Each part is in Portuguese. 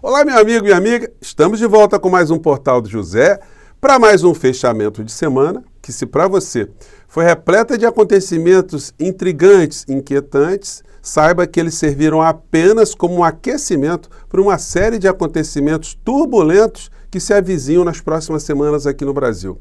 Olá, meu amigo e minha amiga, estamos de volta com mais um Portal do José, para mais um fechamento de semana, que se para você foi repleta de acontecimentos intrigantes, inquietantes, saiba que eles serviram apenas como um aquecimento para uma série de acontecimentos turbulentos que se avizinham nas próximas semanas aqui no Brasil.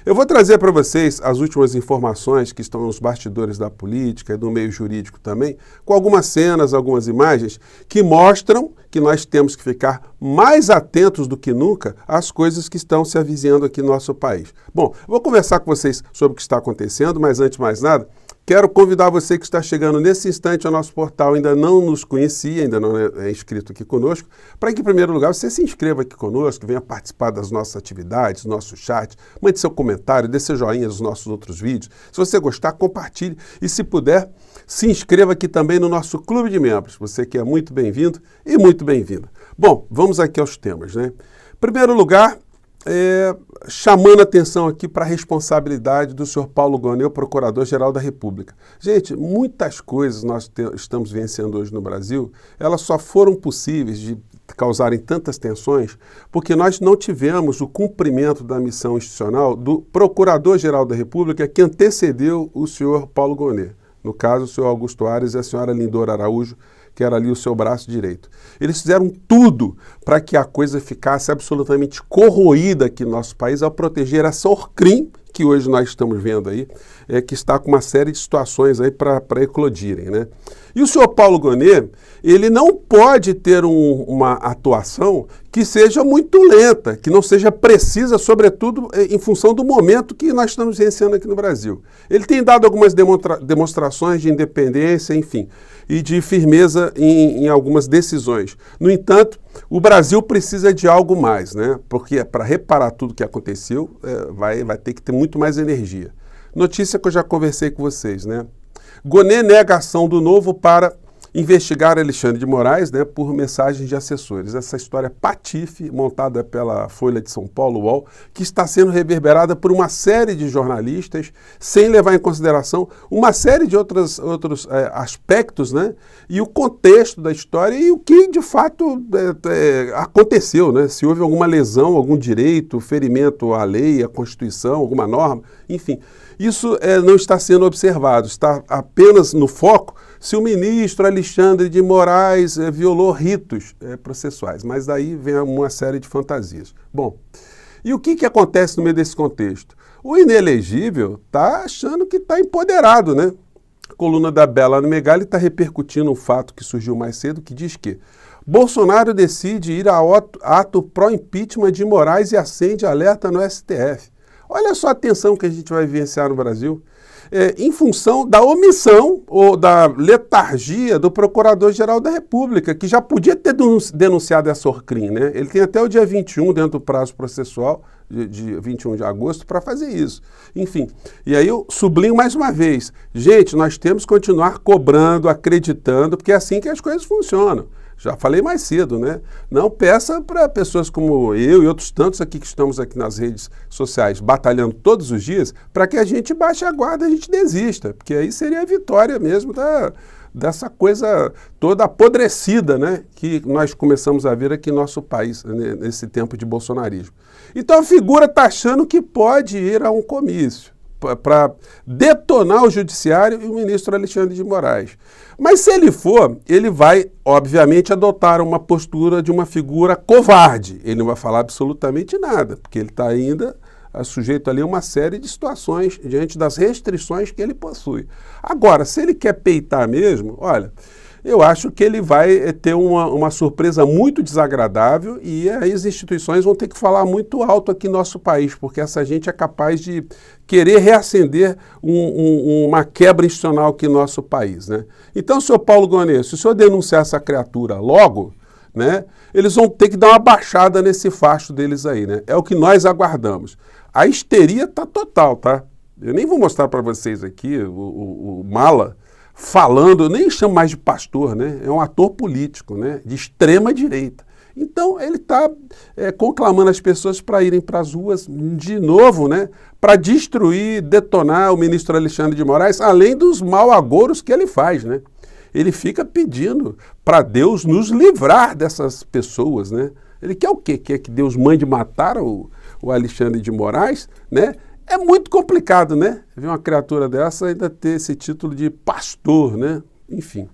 Eu vou trazer para vocês as últimas informações que estão nos bastidores da política e do meio jurídico também, com algumas cenas, algumas imagens que mostram que nós temos que ficar mais atentos do que nunca às coisas que estão se avizinhando aqui no nosso país. Bom, eu vou conversar com vocês sobre o que está acontecendo, mas antes de mais nada, quero convidar você que está chegando nesse instante ao nosso portal, ainda não nos conhecia, ainda não é inscrito aqui conosco, para que, em primeiro lugar, você se inscreva aqui conosco, venha participar das nossas atividades, nosso chat, mande seu comentário, dê seu joinha nos nossos outros vídeos. Se você gostar, compartilhe e, se puder, se inscreva aqui também no nosso clube de membros. Você que é muito bem-vindo e muito bem-vinda. Bom, vamos aqui aos temas, né? Em primeiro lugar, chamando a atenção aqui para a responsabilidade do senhor Paulo Gonet, o Procurador-Geral da República. Gente, muitas coisas nós estamos vencendo hoje no Brasil, elas só foram possíveis de causarem tantas tensões porque nós não tivemos o cumprimento da missão institucional do Procurador-Geral da República que antecedeu o senhor Paulo Gonet. No caso, o senhor Augusto Aras e a senhora Lindora Araújo, que era ali o seu braço direito. Eles fizeram tudo para que a coisa ficasse absolutamente corroída aqui no nosso país ao proteger essa Orcrim, que hoje nós estamos vendo aí, que está com uma série de situações aí para eclodirem, né? E o senhor Paulo Gonet, ele não pode ter uma atuação que seja muito lenta, que não seja precisa, sobretudo em função do momento que nós estamos vivenciando aqui no Brasil. Ele tem dado algumas demonstrações de independência, enfim, e de firmeza em algumas decisões. No entanto, o Brasil precisa de algo mais, né? Porque para reparar tudo que aconteceu, vai ter que ter muito mais energia. Notícia que eu já conversei com vocês, né? Gonet nega a ação do Novo para investigar Alexandre de Moraes, né, por mensagens de assessores. Essa história patife, montada pela Folha de São Paulo, UOL, que está sendo reverberada por uma série de jornalistas, sem levar em consideração uma série de outros aspectos, né, e o contexto da história e o que, de fato, aconteceu, né, se houve alguma lesão, algum direito, ferimento à lei, à Constituição, alguma norma, enfim. Isso não está sendo observado, está apenas no foco se o ministro Alexandre de Moraes violou ritos processuais, mas daí vem uma série de fantasias. Bom, e o que acontece no meio desse contexto? O inelegível está achando que está empoderado, né? A coluna da Bela no Megali está repercutindo um fato que surgiu mais cedo, que diz que Bolsonaro decide ir a ato pró-impeachment de Moraes e acende alerta no STF. Olha só a tensão que a gente vai vivenciar no Brasil, em função da omissão ou da letargia do Procurador-Geral da República, que já podia ter denunciado essa Orcrim, né? Ele tem até o dia 21, dentro do prazo processual, de 21 de agosto, para fazer isso. Enfim, e aí eu sublinho mais uma vez, gente, nós temos que continuar cobrando, acreditando, porque é assim que as coisas funcionam. Já falei mais cedo, né? Não peça para pessoas como eu e outros tantos aqui que estamos aqui nas redes sociais batalhando todos os dias para que a gente baixe a guarda e a gente desista, porque aí seria a vitória mesmo dessa coisa toda apodrecida, né? Que nós começamos a ver aqui no nosso país, né? Nesse tempo de bolsonarismo. Então a figura está achando que pode ir a um comício para detonar o judiciário e o ministro Alexandre de Moraes. Mas se ele for, ele vai, obviamente, adotar uma postura de uma figura covarde. Ele não vai falar absolutamente nada, porque ele está ainda sujeito ali a uma série de situações diante das restrições que ele possui. Agora, se ele quer peitar mesmo, olha, eu acho que ele vai ter uma surpresa muito desagradável e as instituições vão ter que falar muito alto aqui no nosso país, porque essa gente é capaz de querer reacender uma quebra institucional aqui no nosso país, né? Então, senhor Paulo Gonet, se o senhor denunciar essa criatura logo, né, eles vão ter que dar uma baixada nesse facho deles aí, né? É o que nós aguardamos. A histeria está total, tá? Eu nem vou mostrar para vocês aqui o Mala falando, eu nem chamo mais de pastor, né? É um ator político, né? De extrema direita. Então, ele está conclamando as pessoas para irem para as ruas de novo, né? Para destruir, detonar o ministro Alexandre de Moraes, além dos mal agouros que ele faz, né? ele fica pedindo para Deus nos livrar dessas pessoas, né? Ele quer o quê? Quer que Deus mande matar o Alexandre de Moraes, né? É muito complicado, né? Ver uma criatura dessa ainda ter esse título de pastor, né? Enfim.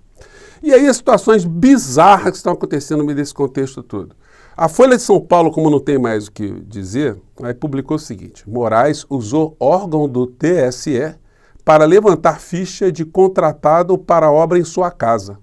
E aí as situações bizarras que estão acontecendo no meio desse contexto todo. A Folha de São Paulo, como não tem mais o que dizer, aí publicou o seguinte: Moraes usou órgão do TSE para levantar ficha de contratado para obra em sua casa.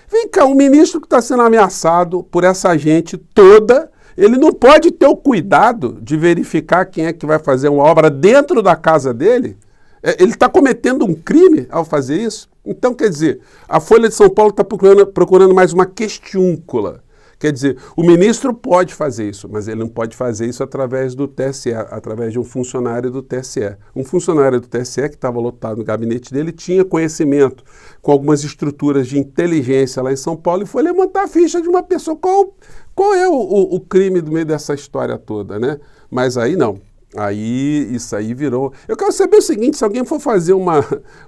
Vem cá, um ministro que está sendo ameaçado por essa gente toda, ele não pode ter o cuidado de verificar quem é que vai fazer uma obra dentro da casa dele? Ele está cometendo um crime ao fazer isso? Então, quer dizer, a Folha de São Paulo está procurando mais uma questiúncula. Quer dizer, o ministro pode fazer isso, mas ele não pode fazer isso através do TSE, através de um funcionário do TSE. Um funcionário do TSE que estava lotado no gabinete dele tinha conhecimento com algumas estruturas de inteligência lá em São Paulo e foi levantar a ficha de uma pessoa. Qual é o crime do meio dessa história toda, né? Mas aí não. Aí, isso aí virou... Eu quero saber o seguinte, se alguém for fazer uma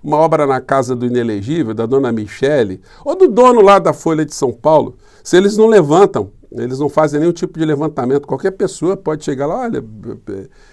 obra na casa do inelegível, da dona Michele, ou do dono lá da Folha de São Paulo, se eles não levantam, eles não fazem nenhum tipo de levantamento, qualquer pessoa pode chegar lá, olha,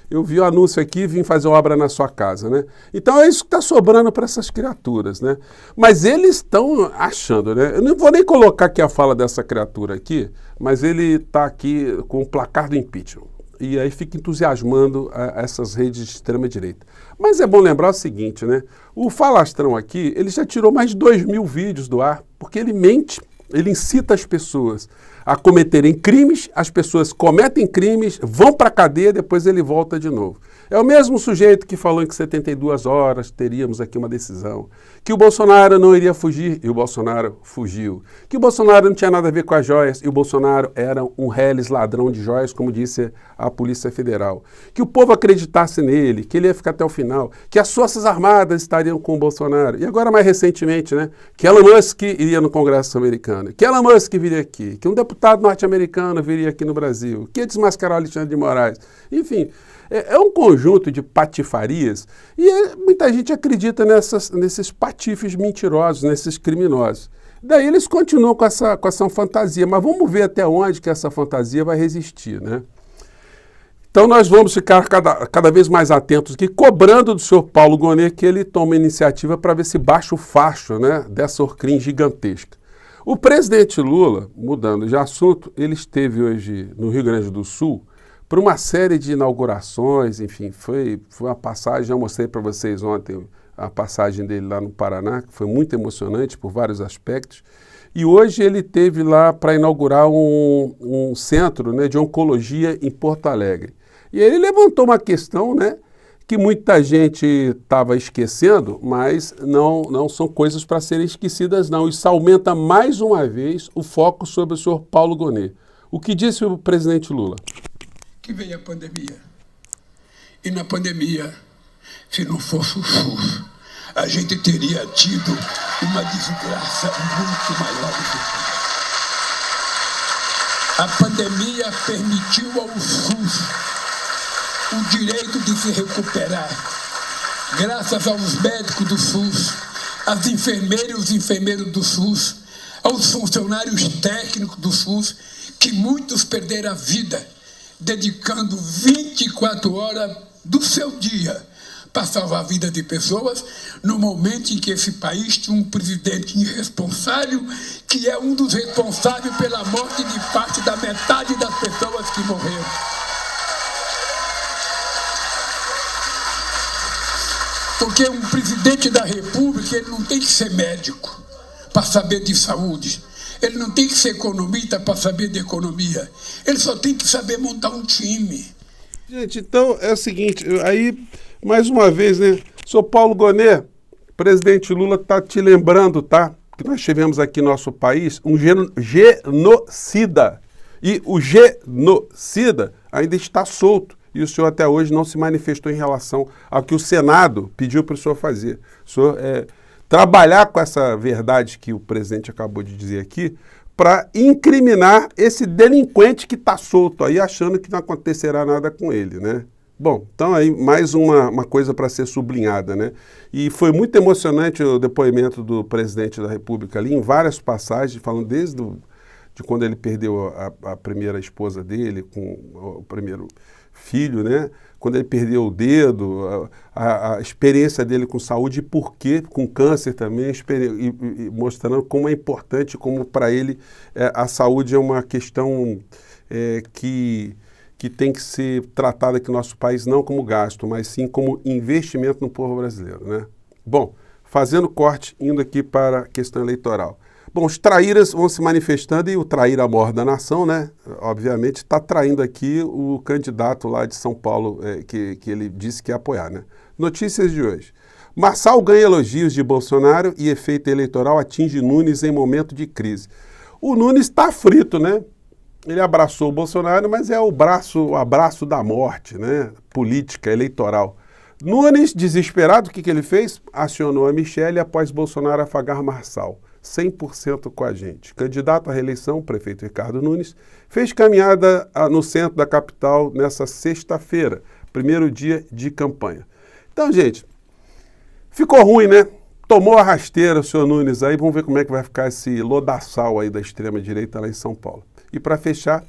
eu vi o anúncio aqui e vim fazer uma obra na sua casa, né? Então é isso que está sobrando para essas criaturas, né? Mas eles estão achando, né? Eu não vou nem colocar aqui a fala dessa criatura aqui, mas ele está aqui com o placar do impeachment. E aí fica entusiasmando essas redes de extrema-direita. Mas é bom lembrar o seguinte, né? O Falastrão aqui, ele já tirou mais de 2.000 vídeos do ar, porque ele mente, ele incita as pessoas a cometerem crimes, as pessoas cometem crimes, vão para a cadeia, depois ele volta de novo. É o mesmo sujeito que falou em que 72 horas teríamos aqui uma decisão, que o Bolsonaro não iria fugir e o Bolsonaro fugiu, que o Bolsonaro não tinha nada a ver com as joias e o Bolsonaro era um reles ladrão de joias, como disse a Polícia Federal, que o povo acreditasse nele, que ele ia ficar até o final, que as Forças Armadas estariam com o Bolsonaro. E agora, mais recentemente, né, que Elon Musk iria no Congresso americano, que Elon Musk viria aqui, que um deputado norte-americano viria aqui no Brasil, que ia desmascarar o Alexandre de Moraes. Enfim, é um conjunto de patifarias e muita gente acredita nesses patifes mentirosos, nesses criminosos. Daí eles continuam com essa fantasia, mas vamos ver até onde que essa fantasia vai resistir, né? Então nós vamos ficar cada vez mais atentos aqui, cobrando do senhor Paulo Gonet que ele tome iniciativa para ver se baixa o facho, né, dessa Orcrim gigantesca. O presidente Lula, mudando de assunto, ele esteve hoje no Rio Grande do Sul por uma série de inaugurações, enfim, foi uma passagem, já mostrei para vocês ontem a passagem dele lá no Paraná, que foi muito emocionante por vários aspectos, e hoje ele esteve lá para inaugurar um centro, né, de oncologia em Porto Alegre. E ele levantou uma questão, né, que muita gente estava esquecendo, mas não são coisas para serem esquecidas, não. Isso aumenta mais uma vez o foco sobre o senhor Paulo Gonet. O que disse o presidente Lula? Que veio a pandemia. E na pandemia, se não fosse o SUS, a gente teria tido uma desgraça muito maior do que a pandemia permitiu ao SUS o direito de se recuperar, graças aos médicos do SUS, às enfermeiras e os enfermeiros do SUS, aos funcionários técnicos do SUS, que muitos perderam a vida, dedicando 24 horas do seu dia para salvar a vida de pessoas, no momento em que esse país tinha um presidente irresponsável, que é um dos responsáveis pela morte de parte da metade das pessoas que morreram. Porque um presidente da República, ele não tem que ser médico para saber de saúde. Ele não tem que ser economista para saber de economia. Ele só tem que saber montar um time. Gente, então é o seguinte, aí, mais uma vez, né? Sr. Paulo Gonet, presidente Lula está te lembrando, tá? Que nós tivemos aqui no nosso país um genocida. E o genocida ainda está solto. E o senhor até hoje não se manifestou em relação ao que o Senado pediu para o senhor fazer. O senhor trabalhar com essa verdade que o presidente acabou de dizer aqui para incriminar esse delinquente que está solto aí, achando que não acontecerá nada com ele, né? Bom, então aí mais uma coisa para ser sublinhada, né? E foi muito emocionante o depoimento do presidente da República ali, em várias passagens, falando de quando ele perdeu a primeira esposa dele, com o primeiro filho, né? Quando ele perdeu o dedo, a experiência dele com saúde e por quê, com câncer também, e mostrando como é importante, como para ele a saúde é uma questão que tem que ser tratada aqui no nosso país não como gasto, mas sim como investimento no povo brasileiro, né? Bom, fazendo corte, indo aqui para a questão eleitoral. Bom, os traíras vão se manifestando e o traíra mor da nação, né? Obviamente está traindo aqui o candidato lá de São Paulo, que ele disse que ia apoiar, né? Notícias de hoje. Marçal ganha elogios de Bolsonaro e efeito eleitoral atinge Nunes em momento de crise. O Nunes está frito, né? Ele abraçou o Bolsonaro, mas é o abraço da morte, né? Política, eleitoral. Nunes, desesperado, o que ele fez? Acionou a Michele após Bolsonaro afagar Marçal. 100% com a gente. Candidato à reeleição, o prefeito Ricardo Nunes, fez caminhada no centro da capital nessa sexta-feira, primeiro dia de campanha. Então, gente, ficou ruim, né? Tomou a rasteira o senhor Nunes aí, vamos ver como é que vai ficar esse lodaçal aí da extrema-direita lá em São Paulo. E para fechar,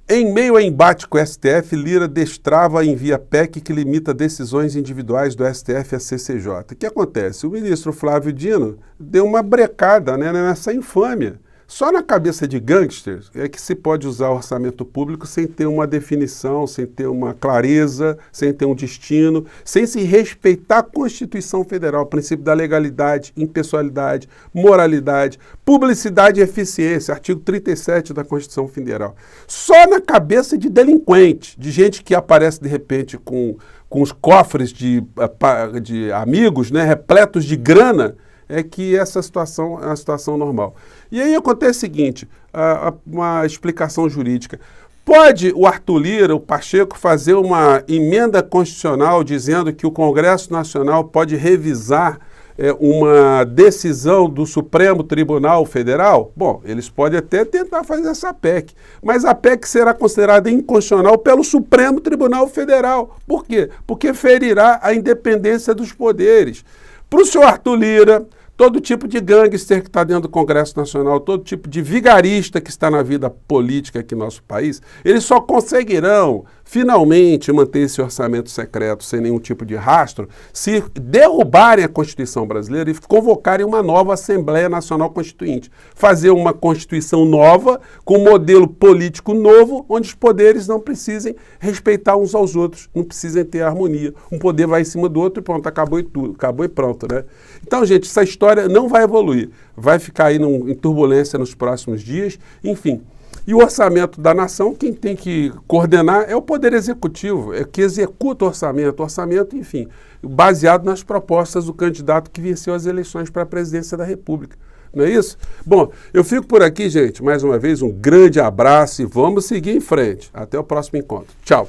em meio a embate com o STF, Lira destrava e envia PEC que limita decisões individuais do STF à CCJ. O que acontece? O ministro Flávio Dino deu uma brecada, né, nessa infâmia. Só na cabeça de gangsters é que se pode usar o orçamento público sem ter uma definição, sem ter uma clareza, sem ter um destino, sem se respeitar a Constituição Federal, o princípio da legalidade, impessoalidade, moralidade, publicidade e eficiência, artigo 37 da Constituição Federal. Só na cabeça de delinquente, de gente que aparece de repente com os cofres de amigos, né, repletos de grana, é que essa situação é uma situação normal. E aí acontece o seguinte, uma explicação jurídica. Pode o Arthur Lira, o Pacheco, fazer uma emenda constitucional dizendo que o Congresso Nacional pode revisar uma decisão do Supremo Tribunal Federal? Bom, eles podem até tentar fazer essa PEC, mas a PEC será considerada inconstitucional pelo Supremo Tribunal Federal. Por quê? Porque ferirá a independência dos poderes. Para o senhor Arthur Lira, todo tipo de gangster que está dentro do Congresso Nacional, todo tipo de vigarista que está na vida política aqui no nosso país, eles só conseguirão finalmente manter esse orçamento secreto sem nenhum tipo de rastro se derrubarem a Constituição brasileira e convocarem uma nova Assembleia Nacional Constituinte. Fazer uma Constituição nova, com um modelo político novo, onde os poderes não precisem respeitar uns aos outros, não precisem ter harmonia. Um poder vai em cima do outro e pronto, acabou e tudo, acabou e pronto, né? Então, gente, essa história não vai evoluir, vai ficar aí em turbulência nos próximos dias, enfim. E o orçamento da nação, quem tem que coordenar é o Poder Executivo, é que executa o orçamento, enfim, baseado nas propostas do candidato que venceu as eleições para a presidência da República. Não é isso? Bom, eu fico por aqui, gente. Mais uma vez, um grande abraço e vamos seguir em frente. Até o próximo encontro. Tchau.